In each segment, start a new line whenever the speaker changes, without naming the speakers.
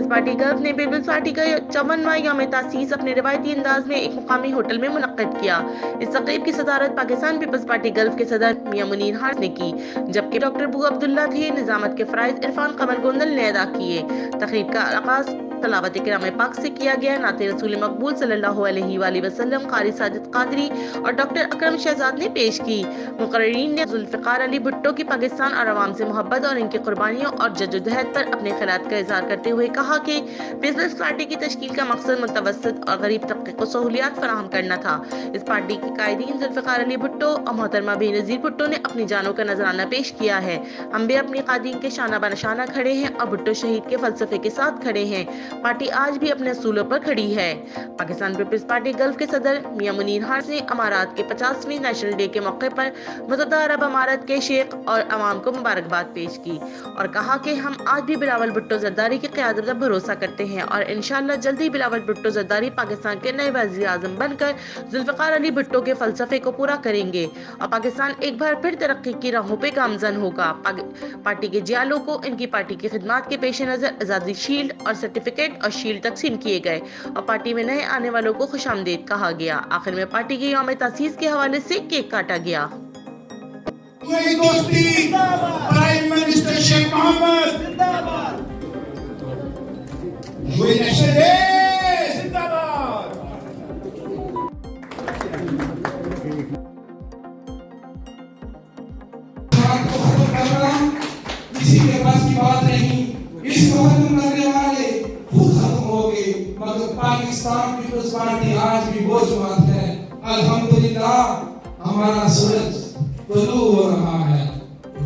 Peoples party gulf ने peoples party का 54वां यौम तासीस अपने रिवायती अंदाज में एक मुकामी होटल में मुनक्किद किया। इस तकरीब की सदारत पाकिस्तान पीपल्स पार्टी गल्फ के सदर मियां मुनीर हारिस ने की, जबकि डॉक्टर बू अब्दुल्ला थे निजामत के फराइज इरफान कमर गोंदल ने अदा किए। तकरीब का आगाज तलावत किराम पाक से किया गया। नाते रसूल मकबूल सल्लल्लाहु अलैहि वसल्लम कारी साजिद कादरी और डॉक्टर अकरम शहजाद ने पेश की। मुकर्रीरीन ने जुल्फ़िकार अली भुट्टो की पाकिस्तान और अवाम से मोहब्बत और इनकी कुर्बानियों और जद्दोजहद पर अपने ख़यालात का इज़हार करते हुए कहा कि पीपल्स पार्टी की तश्कील का मकसद मुतवस्सित और गरीब तबके को सहूलियात फराहम करना था। इस पार्टी के कायदीन जुल्फ़िकार अली भुट्टो और मोहतरमा बेनज़ीर भुट्टो ने अपनी जानों का नजराना पेश किया है। हम भी अपनी कायदीन के शाना बनिशाना खड़े हैं और भुट्टो शहीद के फलसफे के साथ खड़े हैं। पार्टी आज भी अपने असूलों पर खड़ी है। पाकिस्तान पीपल्स पार्टी गल्फ के सदर मियां मुनीर हारिस ने अमारात के 50वें नेशनल डे के मौके पर मुत्तहदा अरब अमारात के शेख और अवाम को मुबारकबाद पेश की और कहा कि हम आज भी बिलावल भुट्टो जरदारी की क़यादत पर भरोसा करते हैं और इंशाअल्लाह जल्दी बिलावल भुट्टो जरदारी पाकिस्तान के नए वज़ीर आज़म बनकर जुल्फ़िकार अली भुट्टो के फलसफे को पूरा करेंगे और पाकिस्तान एक बार फिर तरक्की की राहों पे गामजन होगा। पार्टी के जियालों को इनकी पार्टी की खिदमत के पेश नज़र आज़ादी शील्ड और सर्टिफिकेट और शील्ड तकसीम किए गए और पार्टी में नए आने वालों को खुशामदीद कहा गया। आखिर में पार्टी के यौम तासीस के हवाले से केक काटा गया।
दोस्ती प्राइम मिनिस्टर शेख मोहम्मद जिंदाबाद,
किसी के पास की बात नहीं, इसको खत्म करने वाले खुद खत्म हो गए, मगर पाकिस्तान पीपल्स पार्टी आज भी वो जमात है। अल्हम्दुलिल्लाह हमारा सूरज तुलू हो रहा है,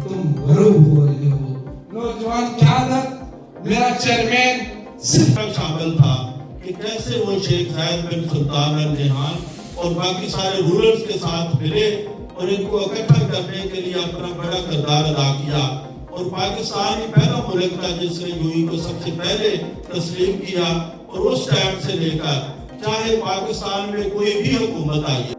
तुम गरूब हो रहे हो। नौजवान क़यादत मेरा चेयरमैन
सिर्फ शामिल था कि कैसे वो शेख जायद बिन सुल्तान अल नहान और बाकी सारे रूलर्स के साथ मिले और इनको इकट्ठा करने के लिए अपना बड़ा किरदार अदा किया और पाकिस्तान ही पहला मुल्क था जिसने यूई को सबसे पहले तस्लीम किया और उस टाइम से लेकर चाहे पाकिस्तान में कोई भी हुकूमत आई